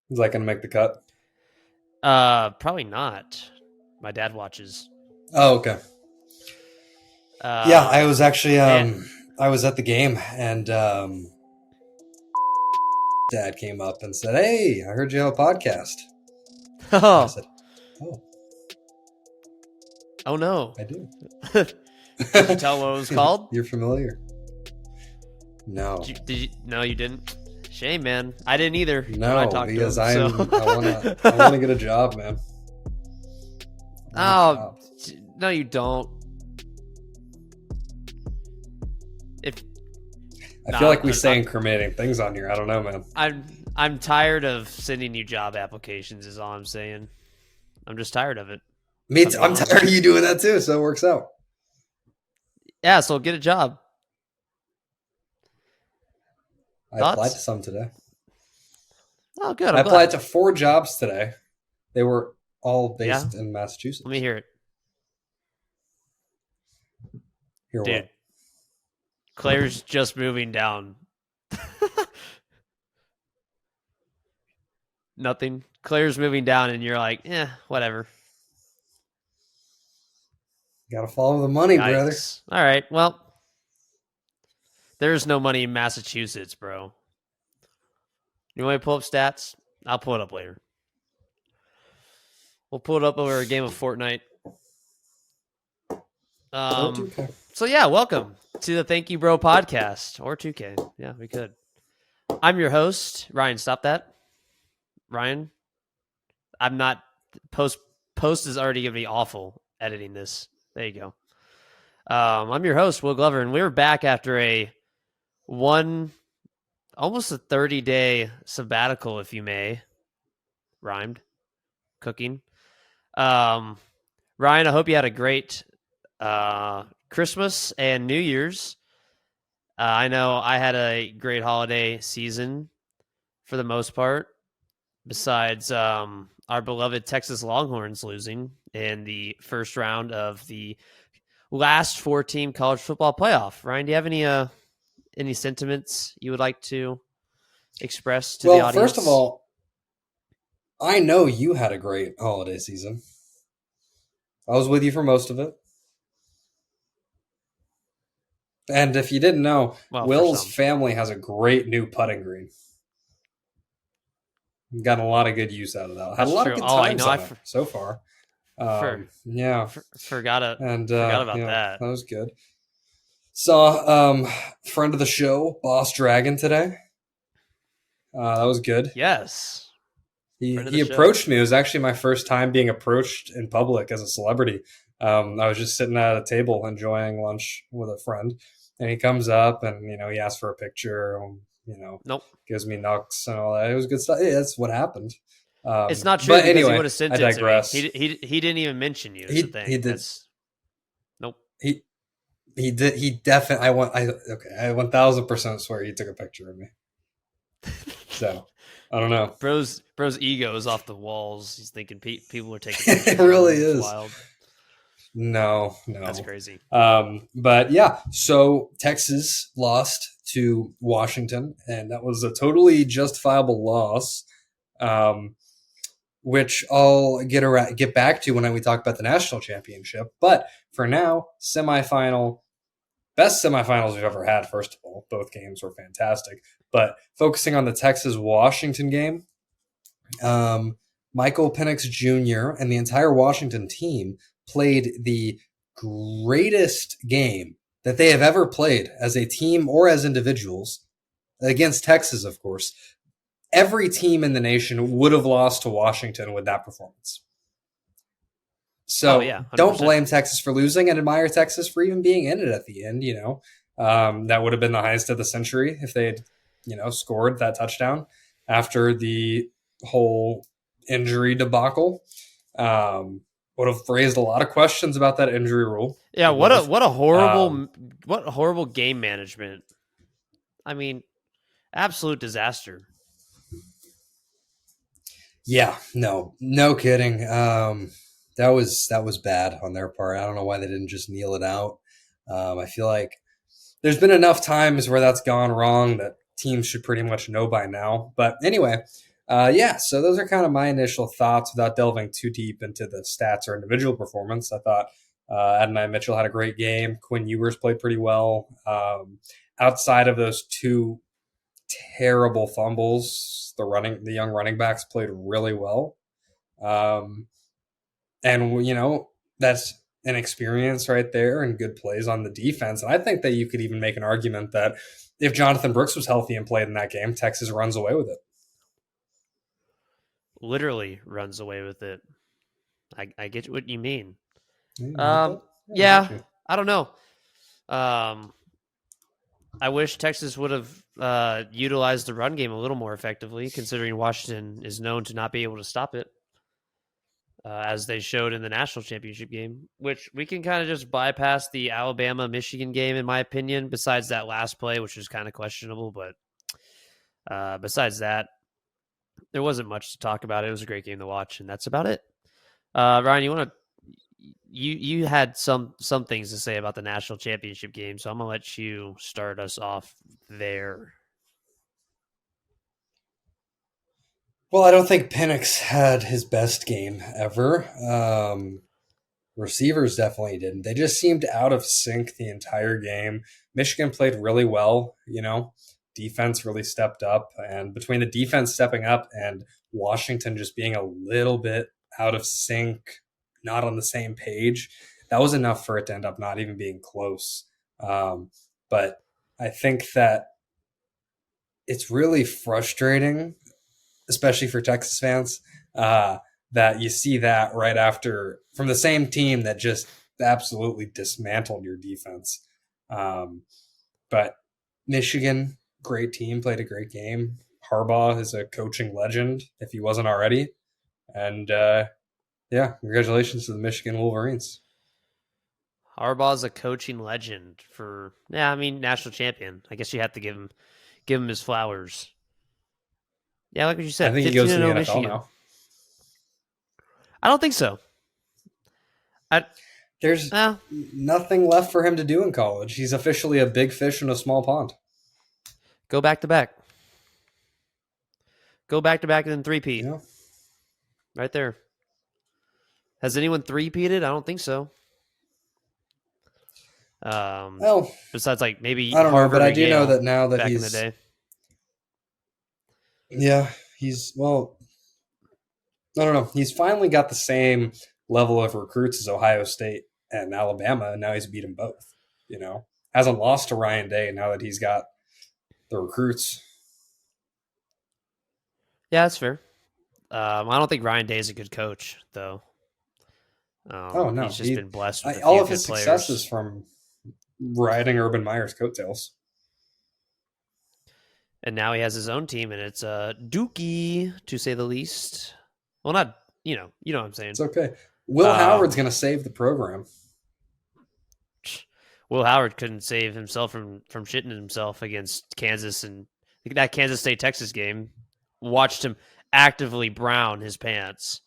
Is that going to make the cut? Probably not. My dad watches. Oh, okay. Yeah, I was actually Man. I was at the game and dad came up and said, "Hey, I heard you have a podcast." And I Oh, said, "Oh, oh no. I do." Did you tell him what it was called? You're familiar? No, No, you didn't. Shame, man. I didn't either when I no, talked to because him. I wanna get a job, man. I want a Oh, job. no, you don't. If I feel nah, like we say incriminating things on here. I don't know, man. I'm tired of sending you job applications. Is all I'm saying. I'm just tired of it. I'm tired of you doing that too, so it works out. Yeah, so get a job. I applied to some today. Oh, good. I applied to 4 jobs today. They were all based in Massachusetts. Let me hear it. Hear Dude, what? Claire's just moving down. Nothing. Claire's moving down, and you're like, whatever. Gotta follow the money, brother. All right. Well, there's no money in Massachusetts, bro. You want me to pull up stats? I'll pull it up later. We'll pull it up over a game of Fortnite. So yeah, welcome to the Thank You Bro podcast, or 2K. Yeah, we could. I'm your host, Ryan. Stop that, Ryan. I'm not post is already gonna be awful editing this. There you go. I'm your host, Will Glover, and we're back after almost a 30-day sabbatical, if you may. Rhymed. Cooking. Ryan, I hope you had a great Christmas and New Year's. I know I had a great holiday season for the most part, besides our beloved Texas Longhorns losing in the first round of the last 4-team college football playoff. Ryan, do you have any sentiments you would like to express to the audience? Well, first of all, I know you had a great holiday season. I was with you for most of it. And if you didn't know, Will's family has a great new putting green. Gotten a lot of good use out of that. Had a lot of good times on it so far. Forgot about that. That was good. Saw friend of the show, Boss Dragon, today. That was good. Yes. He approached me. It was actually my first time being approached in public as a celebrity. I was just sitting at a table enjoying lunch with a friend, and he comes up and he asks for a picture. Gives me knucks and all that. It was good stuff. Yeah, that's what happened. It's not true. But anyway, he would have sent it to me. He didn't even mention you. He did. Nope. He did. He definitely. I 1000% swear he took a picture of me. So I don't know. Bro's ego is off the walls. He's thinking people are taking pictures. It really is wild. No, that's crazy. But yeah, so Texas lost to Washington, and that was a totally justifiable loss, which I'll get back to when we talk about the national championship. But for now, semifinal, best semifinals we've ever had. First of all, both games were fantastic. But focusing on the Texas-Washington game, Michael Penix Jr. and the entire Washington team played the greatest game that they have ever played as a team or as individuals against Texas, of course. Every team in the nation would have lost to Washington with that performance. So don't blame Texas for losing and admire Texas for even being in it at the end. That would have been the highest of the century if they had, scored that touchdown after the whole injury debacle. Would have raised a lot of questions about that injury rule. Yeah, what a horrible game management. I mean, absolute disaster. Yeah, no kidding. That was bad on their part. I don't know why they didn't just kneel it out. I feel like there's been enough times where that's gone wrong that teams should pretty much know by now. But anyway, Yeah, so those are kind of my initial thoughts without delving too deep into the stats or individual performance. I thought Adonai Mitchell had a great game. Quinn Ewers played pretty well. Outside of those two terrible fumbles, the young running backs played really well. Um, and that's an experience right there and good plays on the defense. And I think that you could even make an argument that if Jonathan Brooks was healthy and played in that game, Texas runs away with it. Literally runs away with it. I get what you mean. Yeah, I don't know. I wish Texas would have utilized the run game a little more effectively, considering Washington is known to not be able to stop it, as they showed in the national championship game, which we can kind of just bypass the Alabama-Michigan game, in my opinion, besides that last play, which was kind of questionable. But besides that, there wasn't much to talk about. It was a great game to watch, and that's about it. Ryan, you had some things to say about the national championship game, so I'm gonna let you start us off there. Well, I don't think Penix had his best game ever. Receivers definitely didn't. They just seemed out of sync the entire game. Michigan played really well, defense really stepped up, and between the defense stepping up and Washington just being a little bit out of sync, not on the same page, that was enough for it to end up not even being close. But I think that it's really frustrating, especially for Texas fans, that you see that right after from the same team that just absolutely dismantled your defense. But Michigan, great team, played a great game. Harbaugh is a coaching legend, if he wasn't already. And congratulations to the Michigan Wolverines. Harbaugh's a coaching legend national champion. I guess you have to give him his flowers. Yeah, like what you said. I think he goes to the NFL Michigan. now. I don't think so. There's nothing left for him to do in college. He's officially a big fish in a small pond. Go back to back. Go back to back and then three-peat. Yeah. Right there. Has anyone three-peated? I don't think so. Besides, like, maybe I don't Harvard know, but I do Yale know that now that back he's in the day. Yeah, I don't know. He's finally got the same level of recruits as Ohio State and Alabama, and now he's beat them both. Hasn't lost to Ryan Day now that he's got the recruits. Yeah, that's fair. I don't think Ryan Day is a good coach, though. No, he's just been blessed with all of his players. successes from riding Urban Meyer's coattails. And now he has his own team, and it's Dookie, to say the least. Well, not you know what I'm saying. It's okay. Will Howard's going to save the program. Will Howard couldn't save himself from shitting himself against Kansas, and that Kansas State-Texas game. Watched him actively brown his pants.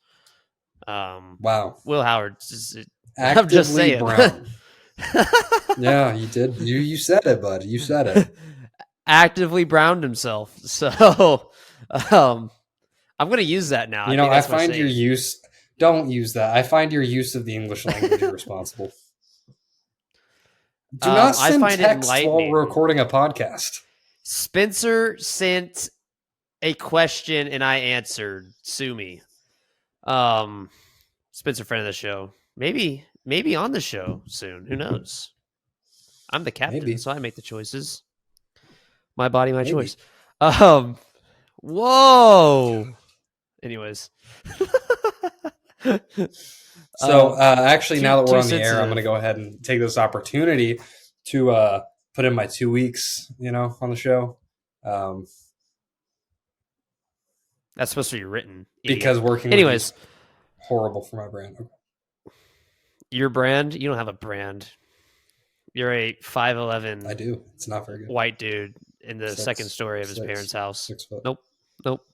Wow. Will Howard. Actively I'm just saying. Brown. Yeah, you did. You said it, bud. You said it. Actively browned himself. So I'm going to use that now. I find your use... Don't use that. I find your use of the English language irresponsible. Do not send text while we're recording a podcast. Spencer sent a question and I answered. Sue me. Spencer, friend of the show. Maybe on the show soon. Who knows? I'm the captain, so I make the choices. My body, my choice. Whoa. Anyways. So actually, now that we're on the air, I'm going to go ahead and take this opportunity to put in my 2 weeks, on the show. That's supposed to be written. Because working anyways with horrible for my brand. Okay. Your brand? You don't have a brand. You're a 5'11". I do. It's not very good. White dude in the second story of his parents' house. 6 foot. Nope.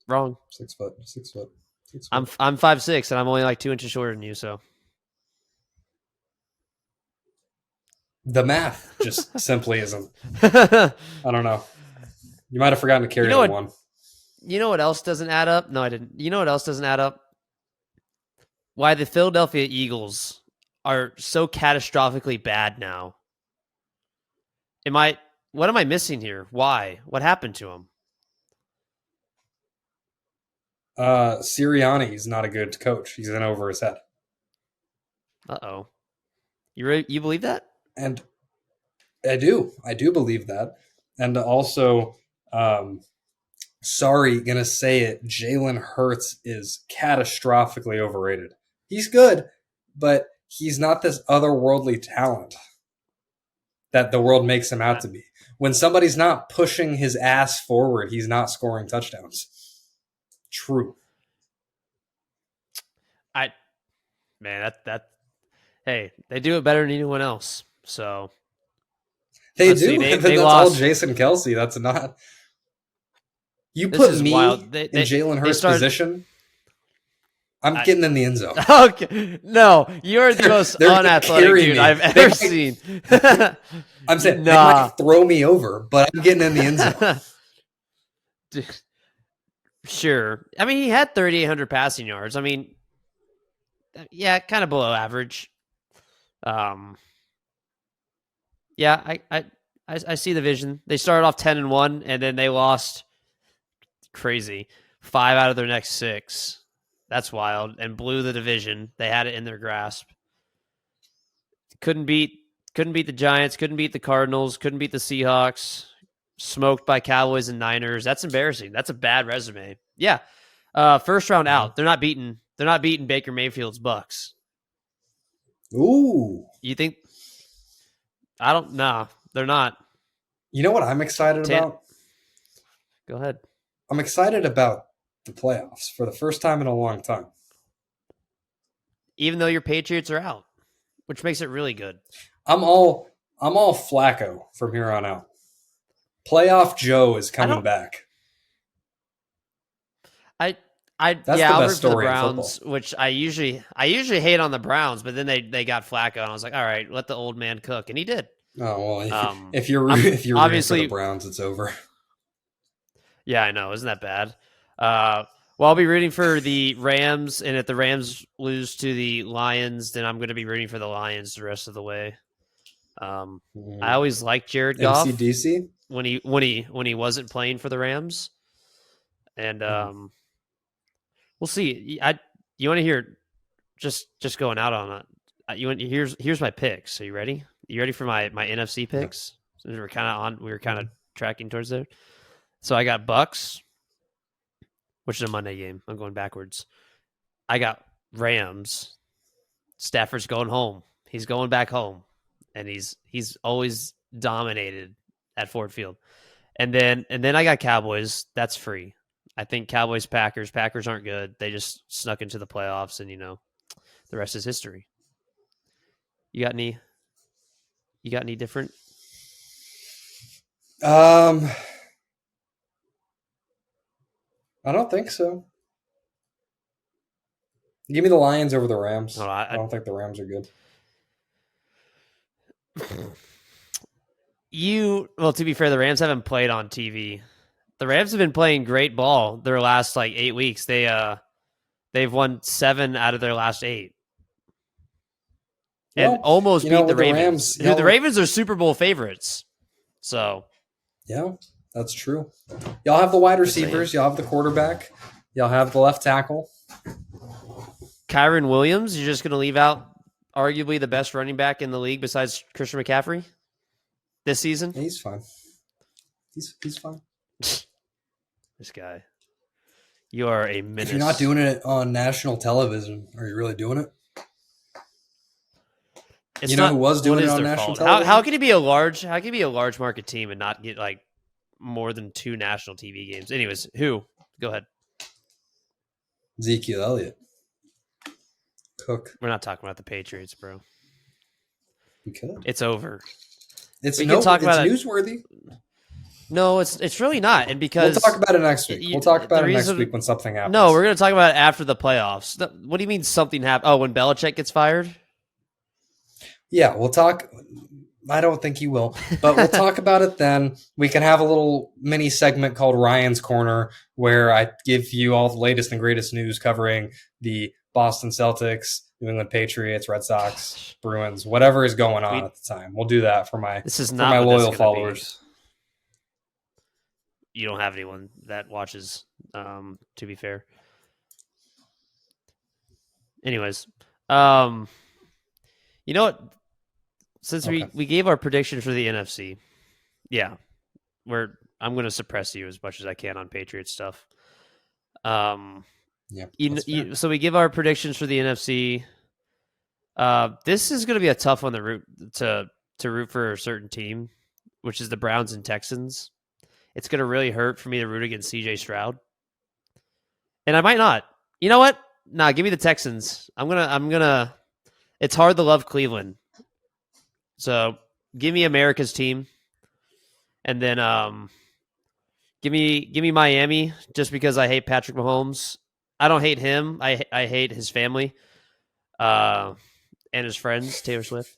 Wrong. 6 foot. 6 foot. 6 foot. I'm 5'6" and I'm only like 2 inches shorter than you. So the math just simply isn't. I don't know. You might have forgotten to carry the one. You know what else doesn't add up? No, I didn't. You know what else doesn't add up? Why the Philadelphia Eagles are so catastrophically bad now. What am I missing here? Why? What happened to him? Sirianni is not a good coach. He's in over his head. Uh-oh. You believe that? And I do believe that. And also, sorry, gonna say it, Jalen Hurts is catastrophically overrated. He's good, but he's not this otherworldly talent that the world makes him out to be. When somebody's not pushing his ass forward, he's not scoring touchdowns. True. Hey, they do it better than anyone else. So they let's do. see, That's they all lost. Jason Kelsey. That's not. You This put is me wild. in Jalen Hurts' position. I'm getting in the end zone. Okay, no, you're the most unathletic dude I've ever seen. I'm saying they might throw me over, but I'm getting in the end zone. Sure. I mean, he had 3,800 passing yards. I mean, yeah, kind of below average. Yeah, I see the vision. They started off 10-1, and then they lost crazy 5 out of their next 6. That's wild, and blew the division. They had it in their grasp. Couldn't beat the Giants. Couldn't beat the Cardinals. Couldn't beat the Seahawks. Smoked by Cowboys and Niners. That's embarrassing. That's a bad resume. Yeah. First round out. They're not beating Baker Mayfield's Bucks. Ooh. You think? I don't know. They're not. You know what I'm excited about? Go ahead. I'm excited about the playoffs for the first time in a long time. Even though your Patriots are out, which makes it really good. I'm all Flacco from here on out. Playoff Joe is coming back. That's the best story for the in Browns, football. which I usually hate on the Browns, but then they got Flacco, and I was like, all right, let the old man cook, and he did. Oh well, if you're rooting for the Browns, it's over. Yeah, I know. Isn't that bad? Well, I'll be rooting for the Rams, and if the Rams lose to the Lions, then I'm going to be rooting for the Lions the rest of the way. I always liked Jared Goff MCDC when he wasn't playing for the Rams, and we'll see. You want to hear just going out on it? Here's my picks. Are you ready? You ready for my NFC picks? Yeah. So we were kind of tracking towards there. So I got Bucks, which is a Monday game. I'm going backwards. I got Rams. Stafford's going home. He's going back home, and he's always dominated at Ford Field. And then I got Cowboys. That's free. I think Cowboys Packers. Packers aren't good. They just snuck into the playoffs, and the rest is history. You got any different? I don't think so. Give me the Lions over the Rams. No, I don't think the Rams are good. To be fair, the Rams haven't played on TV. The Rams have been playing great ball their last 8 weeks. They've won 7 out of their last 8. And almost beat the Ravens. The Ravens are Super Bowl favorites. So yeah, that's true. Y'all have the wide receivers. Y'all have the quarterback. Y'all have the left tackle. Kyron Williams, you're just going to leave out arguably the best running back in the league besides Christian McCaffrey this season? Yeah, he's fine. He's fine. This guy. You are a menace. If you're not doing it on national television, are you really doing it? Who was doing it on national television? How can he be a large market team and not get more than 2 national TV games? Anyways, who? Go ahead. Ezekiel Elliott. Cook. We're not talking about the Patriots, bro. We could. It's over. It's newsworthy. No, it's really not. And because we'll talk about it next week. We'll talk about it next week when something happens. No, we're going to talk about it after the playoffs. What do you mean something happened? Oh, when Belichick gets fired? Yeah, we'll talk. I don't think he will, but we'll talk about it then. We can have a little mini segment called Ryan's Corner, where I give you all the latest and greatest news covering the Boston Celtics, New England Patriots, Red Sox, Bruins, whatever is going on at the time. We'll do that for my This is for not my what this is loyal gonna followers. be. You don't have anyone that watches. To be fair. Anyways, you know what? Since Okay. we gave our prediction for the NFC, yeah, I'm going to suppress you as much as I can on Patriots stuff. Yeah. So we give our predictions for the NFC. This is going to be a tough one to root for a certain team, which is the Browns and Texans. It's going to really hurt for me to root against CJ Stroud, and I might not. You know what? Nah, give me the Texans. I'm gonna. It's hard to love Cleveland, so give me America's team, and then give me Miami just because I hate Patrick Mahomes. I don't hate him. I hate his family, and his friends, Taylor Swift,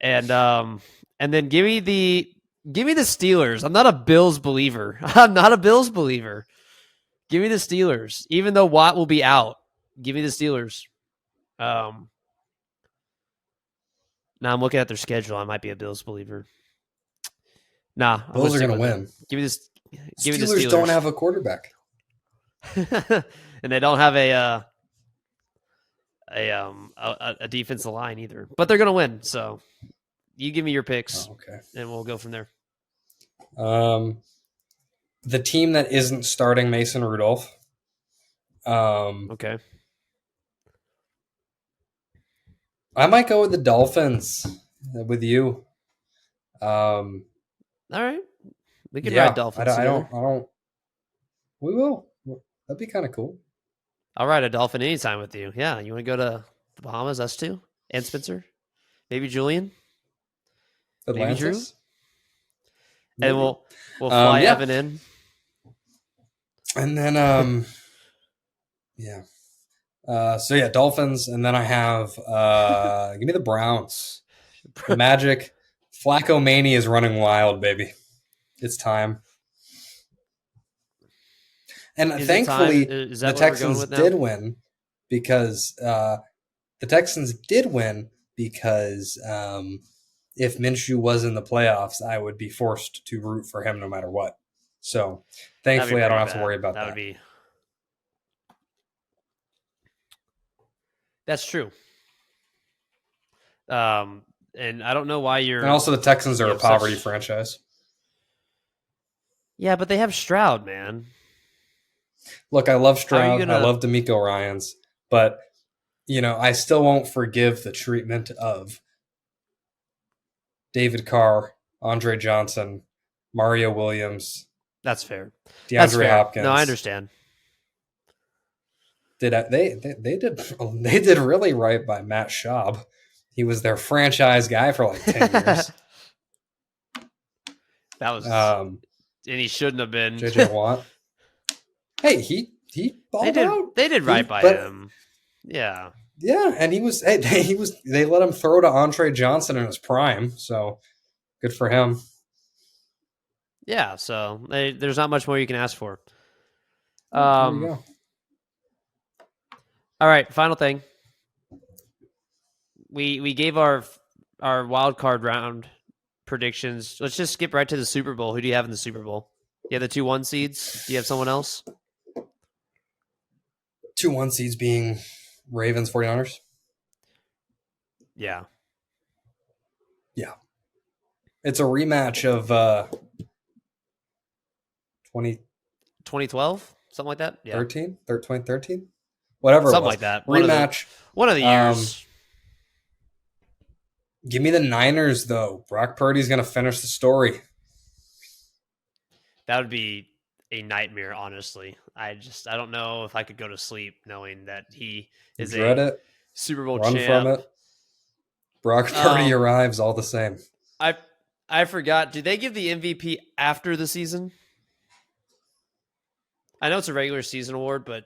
and then give me the Steelers. I'm not a Bills believer. I'm not a Bills believer. Give me the Steelers, even though Watt will be out. Give me the Steelers. Now I'm looking at their schedule. I might be a Bills believer. Nah, Bills are going to win. Give me this. Give Steelers, me the Steelers. don't have a quarterback, and they don't have a defensive line either. But they're going to win. So you give me your picks, okay, and we'll go from there. The team that isn't starting Mason Rudolph. Okay. I might go with the Dolphins with you. All right. We can ride Dolphins. I don't. We will. That'd be kind of cool. I'll ride a Dolphin anytime with you. Yeah. You want to go to the Bahamas, us two? And Spencer? Maybe Julian? Atlantis? Maybe Drew? Maybe. And we'll fly Evan in. And then, yeah. So yeah, Dolphins, and then I have give me the Browns. The Magic. Flacco Mania is running wild, baby. It's time. And thankfully, the Texans did win because if Minshew was in the playoffs, I would be forced to root for him no matter what. So thankfully, I don't have to worry about that. That's true. And I don't know why you're. And also, the Texans are a poverty franchise. Yeah, but they have Stroud, man. Look, I love Stroud. I love DeMeco Ryans, but I still won't forgive the treatment of David Carr, Andre Johnson, Mario Williams. That's fair. DeAndre Hopkins. No, I understand. They did really right by Matt Schaub. He was their franchise guy for like 10 years. That was and he shouldn't have been. JJ Watt. Hey, he balled out. They did right by him. Yeah. Yeah, and he was they let him throw to Andre Johnson in his prime, so good for him. Yeah, so there's not much more you can ask for. There you go. All right, final thing. We gave our wild card round predictions. Let's just skip right to the Super Bowl. Who do you have in the Super Bowl? You have the 2 1 seeds. Do you have someone else? 2 1 seeds being Ravens 49ers. Yeah. Yeah. It's a rematch of 2012, something like that. Yeah. 2013, whatever. Something like that. Rematch. One of the years. Give me the Niners, though. Brock Purdy's going to finish the story. That would be a nightmare, honestly. I don't know if I could go to sleep knowing that he is a Super Bowl champ. Run from it. Brock Purdy arrives all the same. I forgot. Did they give the MVP after the season? I know it's a regular season award, but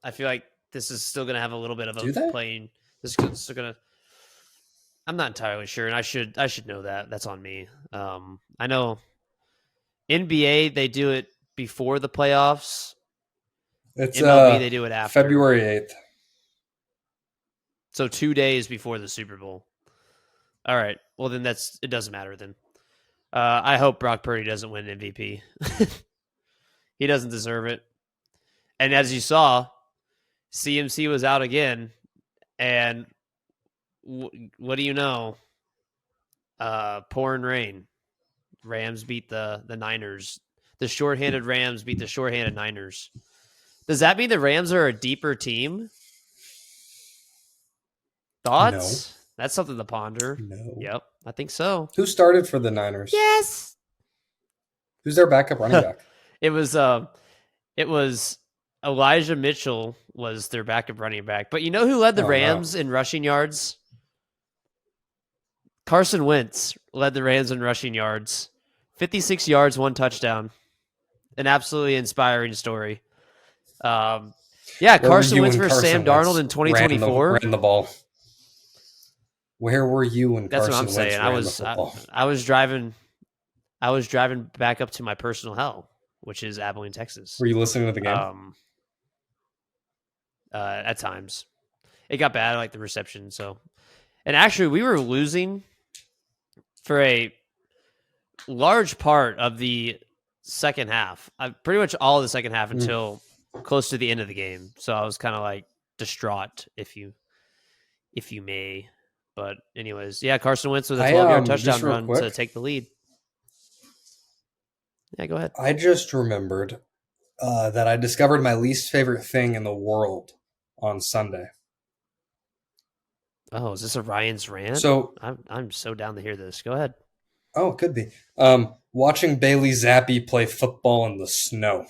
I feel like this is still going to have a little bit of a playing. This is still going to. I'm not entirely sure, and I should know that. That's on me. I know NBA they do it before the playoffs. It's MLB they do it after. February 8th. So 2 days before the Super Bowl. All right. Well, then it doesn't matter then. I hope Brock Purdy doesn't win MVP. He doesn't deserve it. And as you saw, CMC was out again, and what do you know? Pouring rain. Rams beat the Niners. The shorthanded Rams beat the shorthanded Niners. Does that mean the Rams are a deeper team? Thoughts? No. That's something to ponder. No. Yep, I think so. Who started for the Niners? Yes. Who's their backup running back? It was Elijah Mitchell was their backup running back. But you know who led the Rams in rushing yards? Carson Wentz led the Rams in rushing yards. 56 yards, 1 touchdown. An absolutely inspiring story. Carson Wentz versus Sam Darnold in 2024. Ran the ball. Where were you when That's Carson what I'm Wentz saying. ran the football? I was driving back up to my personal hell, which is Abilene, Texas. Were you listening to the game? At times. It got bad, like the reception. So, and actually, we were losing for a large part of the second half. Pretty much all of the second half until close to the end of the game. So I was kind of like distraught, if you may. But anyways, yeah, Carson Wentz with a 12-yard touchdown run to take the lead. Yeah, go ahead. I just remembered that I discovered my least favorite thing in the world on Sunday. Oh, is this a Ryan's rant? So I'm so down to hear this. Go ahead. Oh, it could be. Watching Bailey Zappi play football in the snow.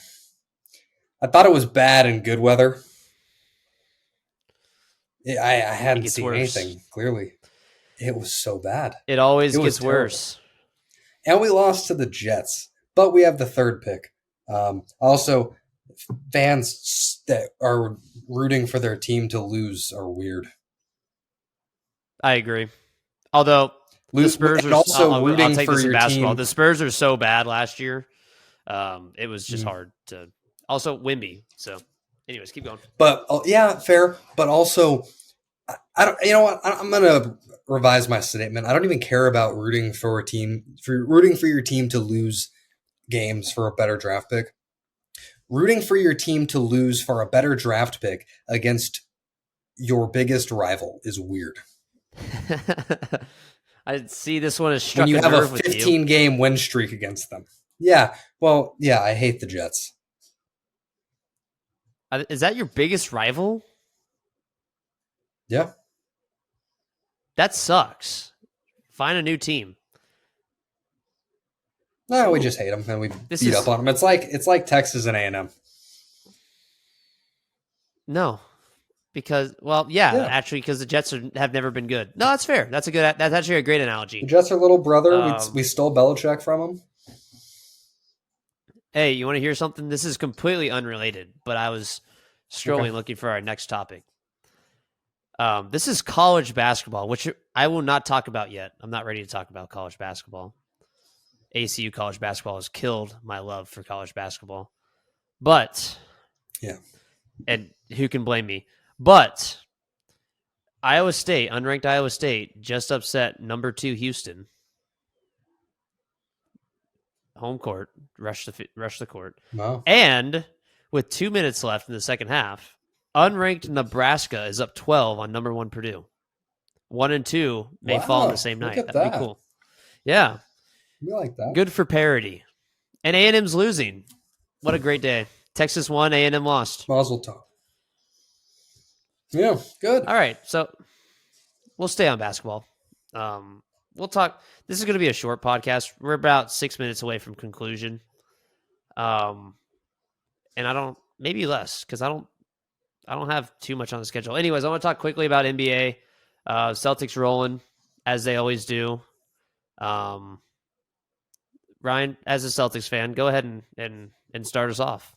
I thought it was bad in good weather. I hadn't seen anything, clearly. It was so bad. It always gets worse. And we lost to the Jets, but we have the 3rd pick. Also, fans that are rooting for their team to lose are weird. I agree. Although the Spurs are also rooting for your basketball. team. The Spurs are so bad last year. It was just hard to. Also, Wemby. So, anyways, keep going. But yeah, fair. But also, I don't. You know what? I'm gonna revise my statement. I don't even care about rooting for a team rooting for your team to lose games for a better draft pick. Rooting for your team to lose for a better draft pick against your biggest rival is weird. I see this one is struck when you have a 15 game win streak against them. Yeah, well, yeah, I hate the Jets. Is that your biggest rival? Yeah. That sucks. Find a new team. No, we just hate them and we beat up on them. It's like Texas and A&M. No. Because, actually, because the Jets have never been good. No, that's fair. That's actually a great analogy. The Jets are little brother. We stole Belichick from him. Hey, you want to hear something? This is completely unrelated, but I was scrolling looking for our next topic. This is college basketball, which I will not talk about yet. I'm not ready to talk about college basketball. ACU college basketball has killed my love for college basketball. But, yeah, and who can blame me? But Iowa State, unranked Iowa State, just upset number 2 Houston. Home court, rush the court. Wow. And with 2 minutes left in the second half, unranked Nebraska is up 12 on number 1 Purdue. 1 and 2 may fall on the same night. That'd be cool. Yeah. We like that. Good for parity. And A&M's losing. What a great day. Texas won, A&M lost. Mazel tov. Yeah, good. All right, so we'll stay on basketball. We'll talk. This is going to be a short podcast. We're about 6 minutes away from conclusion. And maybe less because I don't have too much on the schedule. Anyways, I want to talk quickly about NBA. Celtics rolling as they always do. Ryan, as a Celtics fan, go ahead and start us off.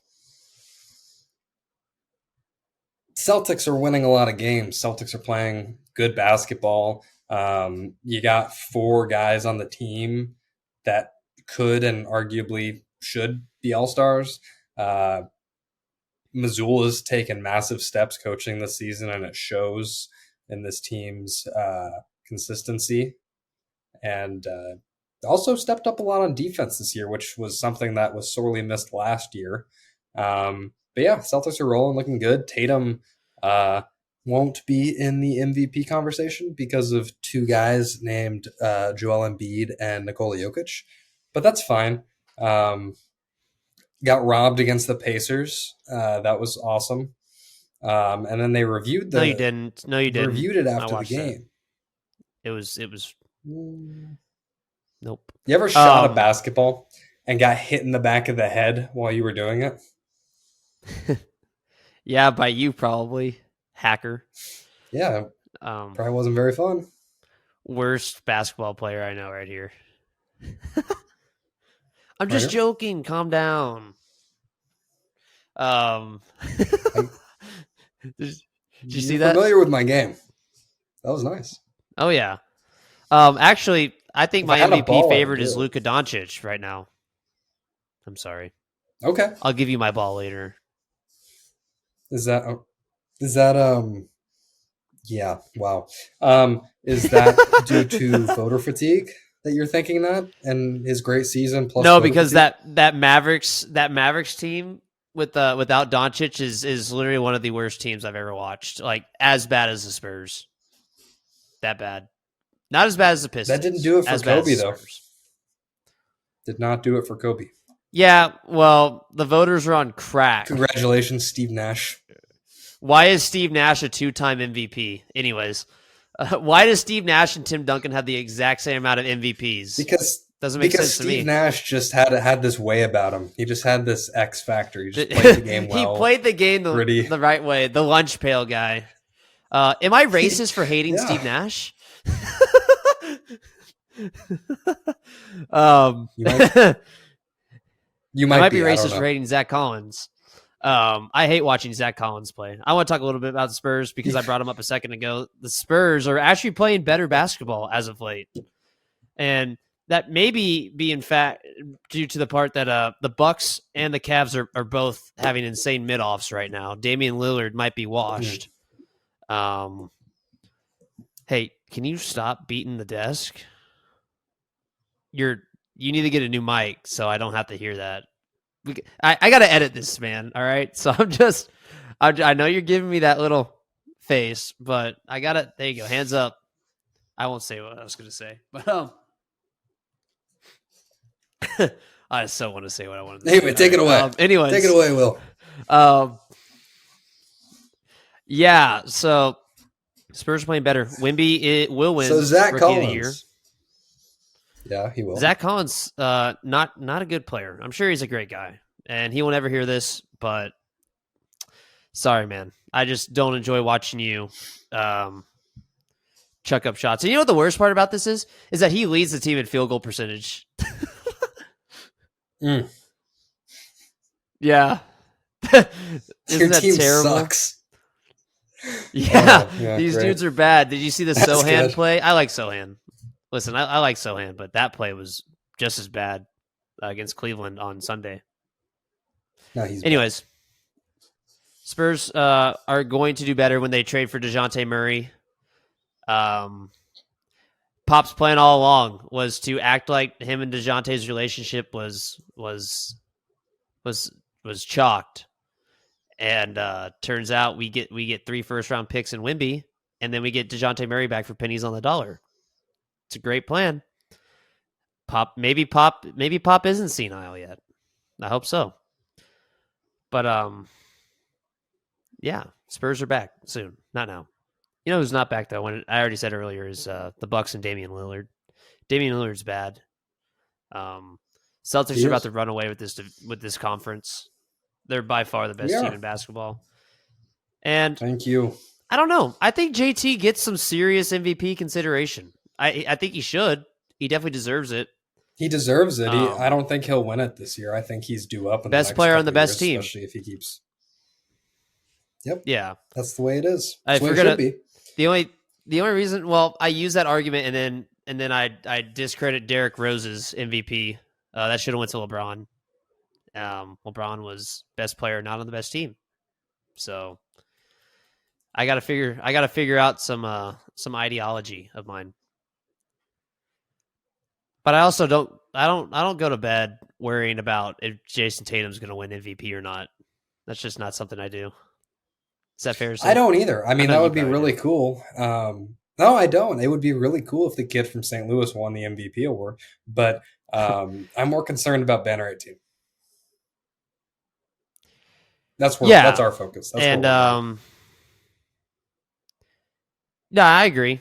Celtics are winning a lot of games. Celtics are playing good basketball. You got 4 guys on the team that could and arguably should be all-stars. Missoula's taken massive steps coaching this season, and it shows in this team's consistency. And also stepped up a lot on defense this year, which was something that was sorely missed last year. But yeah, Celtics are rolling, looking good. Tatum won't be in the MVP conversation because of 2 guys named Joel Embiid and Nikola Jokic, but that's fine. Got robbed against the Pacers. That was awesome. And then they reviewed the. No, you didn't. No, you didn't. Reviewed it after the game. It was. Nope. You ever shot a basketball and got hit in the back of the head while you were doing it? Yeah, by you probably, hacker. Yeah, probably wasn't very fun. Worst basketball player I know right here. I'm just joking. Calm down. Did you see that? Familiar with my game. That was nice. Oh yeah. Actually, I think my MVP favorite is Luka Doncic right now. I'm sorry. Okay. I'll give you my ball later. Is that yeah, wow. Is that due to voter fatigue that you're thinking that, and his great season plus? No, because that Mavericks team without Doncic is literally one of the worst teams I've ever watched. Like as bad as the Spurs. That bad. Not as bad as the Pistons. That didn't do it for Kobe though. Did not do it for Kobe. Yeah, well, the voters are on crack. Congratulations, Steve Nash. Why is Steve Nash a 2-time MVP? Anyways, why does Steve Nash and Tim Duncan have the exact same amount of MVPs? Because doesn't make sense to me. Steve Nash just had this way about him. He just had this X factor. He just played the game well. He played the game the right way. The lunch pail guy. Am I racist for hating Steve Nash? You might be racist for hating Zach Collins. I hate watching Zach Collins play. I want to talk a little bit about the Spurs because I brought him up a second ago. The Spurs are actually playing better basketball as of late. And that may be in fact due to the part that the Bucks and the Cavs are both having insane mid-offs right now. Damian Lillard might be washed. Hey, can you stop beating the desk? You need to get a new mic so I don't have to hear that. I got to edit this, man. All right. So I know you're giving me that little face, but I got to, there you go. Hands up. I won't say what I was going to say, but, I so want to say what I wanted to say. Anyway, take it away. Anyways. Take it away, Will. Yeah. So Spurs playing better. Wemby will win. So Zach Rookie Collins. Of the year. Yeah, he will. Zach Collins, not a good player. I'm sure he's a great guy, and he will never hear this. But sorry, man, I just don't enjoy watching you chuck up shots. And you know what the worst part about this is that he leads the team in field goal percentage. Yeah, isn't Your that team terrible? Sucks. Yeah, yeah, these great. dudes are bad. Did you see the That's Sohan good. play? I like Sohan. Listen, I like Sohan, but that play was just as bad against Cleveland on Sunday. No, he's Anyways, Spurs are going to do better when they trade for DeJounte Murray. Pop's plan all along was to act like him and DeJounte's relationship was chalked. And turns out we get 3 first-round picks in Wemby, and then we get DeJounte Murray back for pennies on the dollar. It's a great plan. Maybe Pop isn't senile yet. I hope so. But yeah, Spurs are back soon. Not now. You know who's not back though? When I already said earlier is the Bucks and Damian Lillard. Damian Lillard's bad. Celtics are about to run away with this conference. They're by far the best team in basketball. And thank you. I don't know. I think JT gets some serious MVP consideration. I think he should. He definitely deserves it. He deserves it. I don't think he'll win it this year. I think he's due up. In best the next player on couple the best years, team, especially if he keeps. Yep. Yeah, that's the way it is. If That's the way we're it gonna, should be. the The only reason, well, I use that argument and then I discredit Derrick Rose's MVP. That should have went to LeBron. LeBron was best player, not on the best team. So I gotta figure out some ideology of mine. But I also don't go to bed worrying about if Jason Tatum's going to win MVP or not. That's just not something I do. Is that fair to say? I don't either. I mean, that would be really do. cool. No, I don't. It would be really cool if the kid from St. Louis won the MVP award. But I'm more concerned about Banner 18. That's our focus. That's and no, I agree.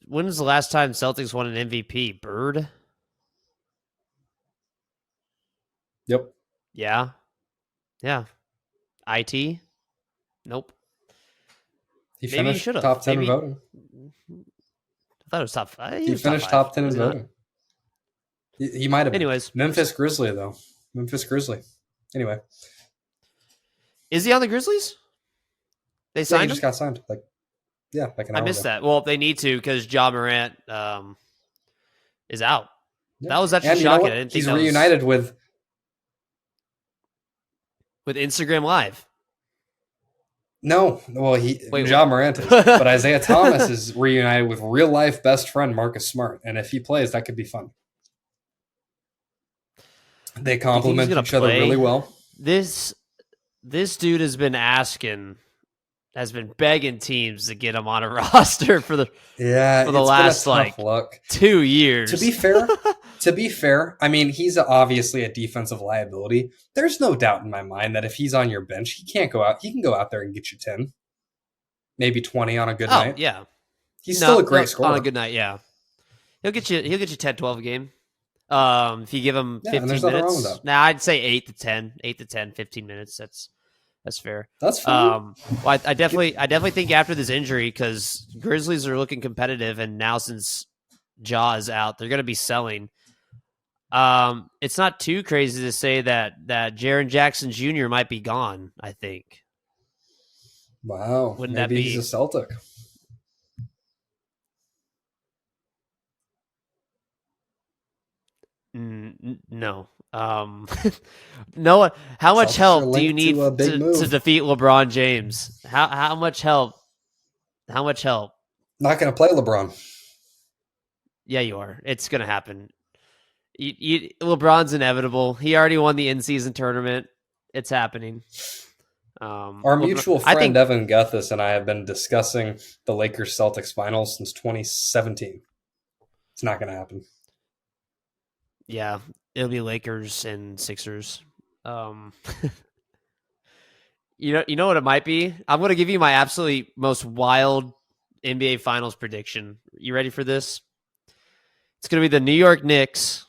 When was the last time Celtics won an MVP? Bird? Yep. Yeah. IT? Nope. He finished top 10 in voting. I thought it was top 5. He finished top 10 in voting. He might have. Anyways. Memphis Grizzly, though. Memphis Grizzly. Anyway. Is he on the Grizzlies? They signed him? He just got signed. Like an hour ago. I missed that. Well, they need to because Ja Morant is out. Yeah. That was actually shocking. I didn't think he's reunited with Instagram Live. No, well, Ja Morant is, but Isaiah Thomas is reunited with real life best friend Marcus Smart, and if he plays, that could be fun. They complement each other really well. This dude has been begging teams to get him on a roster for the last like 2 years. To be fair, I mean, he's obviously a defensive liability. There's no doubt in my mind that if he's on your bench, he can go out there and get you 10, maybe 20 on a good night. Yeah. He's still a great scorer. On a good night, yeah. He'll get you 10, 12 a game. If you give him 15 minutes. Wrong with that. Now I'd say 8 to 10, 15 minutes. That's fair. That's fine. Well, I definitely think after this injury, because Grizzlies are looking competitive, and now since Ja is out, they're going to be selling. It's not too crazy to say that Jaren Jackson Jr. might be gone. I think. Wow, wouldn't maybe that be? He's a Celtic. No. Noah, how much help do you need to defeat LeBron James? How much help? How much help? Not going to play LeBron. Yeah, you are. It's going to happen. LeBron's inevitable. He already won the in-season tournament. It's happening. Our mutual friend Evan Guthis and I have been discussing the Lakers-Celtics finals since 2017. It's not going to happen. Yeah, it'll be Lakers and Sixers. You know what it might be? I'm going to give you my absolutely most wild NBA Finals prediction. You ready for this? It's going to be the New York Knicks.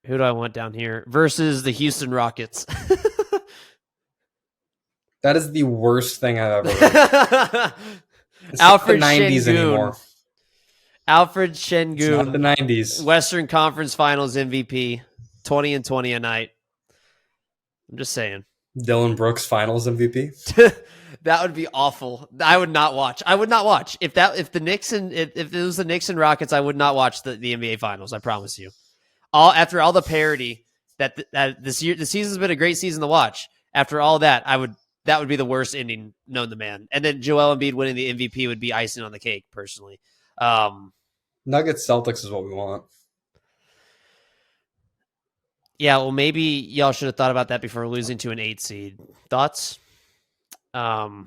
Who do I want down here? Versus the Houston Rockets. That is the worst thing I've ever heard. It's Alfred not the 90s Şengün. anymore. Alfred Şengün. It's not the 90s. Western Conference Finals MVP. 20-20 a night. I'm just saying. Dylan Brooks Finals MVP. That would be awful. I would not watch. If it was the Knicks and Rockets, I would not watch the NBA Finals. I promise you. After all the parity that this year, the season's been a great season to watch. After all that would be the worst ending known to man. And then Joel Embiid winning the MVP would be icing on the cake, personally. Nuggets Celtics is what we want. Yeah, well, maybe y'all should have thought about that before losing to an 8 seed. Thoughts? I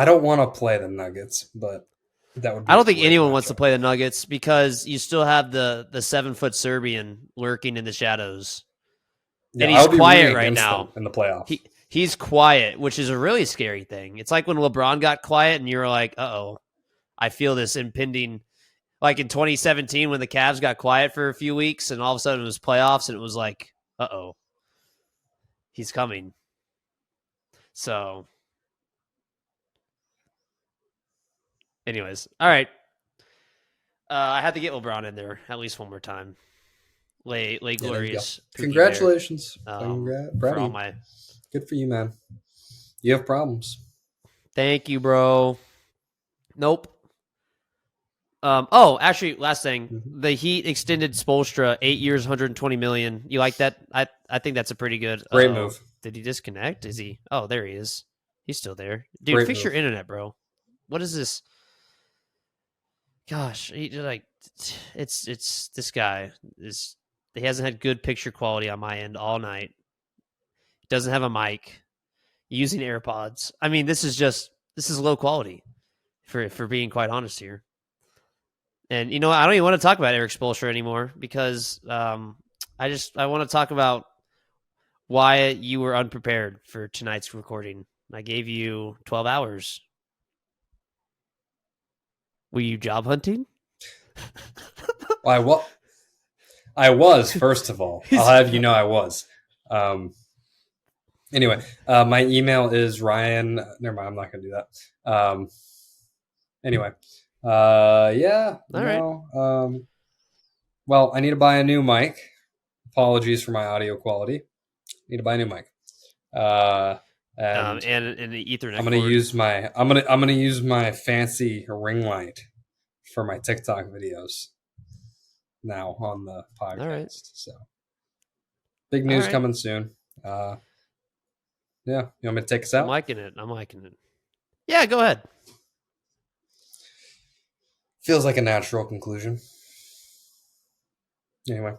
don't want to play the Nuggets, but that would be I don't think anyone wants to play the Nuggets because you still have the 7-foot Serbian lurking in the shadows. Yeah, and he's quiet right now in the playoffs. He's quiet, which is a really scary thing. It's like when LeBron got quiet and you were like, uh-oh, I feel this impending. Like in 2017 when the Cavs got quiet for a few weeks and all of a sudden it was playoffs and it was like, uh-oh, he's coming. So, anyways, all right. I had to get LeBron in there at least one more time. Lay glorious. Congratulations. For all my... Good for you, man. You have problems. Thank you, bro. Nope. Oh, actually, last thing. Mhm. The Heat extended Spoelstra 8 years, 120 million. You like that? I think that's a pretty good. Great Uh-oh. move. Did he disconnect? Is he? Oh, there he is. He's still there. Dude, Great fix move. your internet, bro. What is this? Gosh, it's this guy is he hasn't had good picture quality on my end all night. Doesn't have a mic. Using AirPods. I mean, this is low quality for being quite honest here. And you know, I don't even want to talk about Eric Spoelstra anymore because I want to talk about why you were unprepared for tonight's recording. I gave you 12 hours. Were you job hunting? I was, first of all. I'll have you know I was. Anyway, my email is Ryan. Never mind, I'm not going to do that. Anyway, yeah. All right. Well, I need to buy a new mic. Apologies for my audio quality. Need to buy a new mic. And the Ethernet. I'm gonna use my fancy ring light for my TikTok videos now on the podcast. All right. So big news coming soon. Yeah, you want me to take us out? I'm liking it. Yeah, go ahead. Feels like a natural conclusion. Anyway.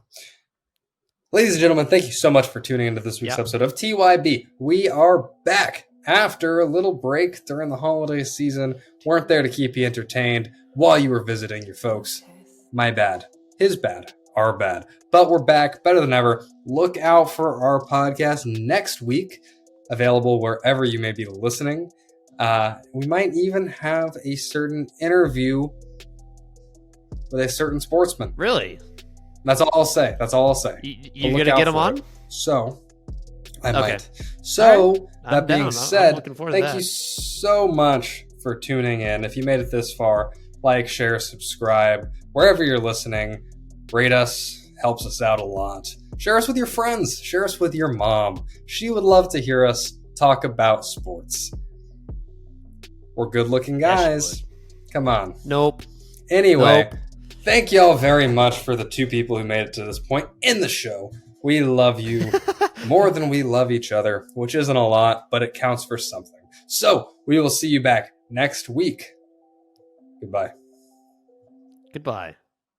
Ladies and gentlemen, thank you so much for tuning into this week's episode of TYB. We are back after a little break during the holiday season. Weren't there to keep you entertained while you were visiting your folks. My bad. His bad. Our bad. But we're back, better than ever. Look out for our podcast next week, available wherever you may be listening. We might even have a certain interview with a certain sportsman. Really? That's all I'll say. You're going to get him on? So, I might. So, right. that being said, thank you so much for tuning in. If you made it this far, like, share, subscribe, wherever you're listening. Rate us. Helps us out a lot. Share us with your friends. Share us with your mom. She would love to hear us talk about sports. We're good-looking guys. Come on. Nope. Anyway. Nope. Thank y'all very much for the two people who made it to this point in the show. We love you more than we love each other, which isn't a lot, but it counts for something. So we will see you back next week. Goodbye. Goodbye.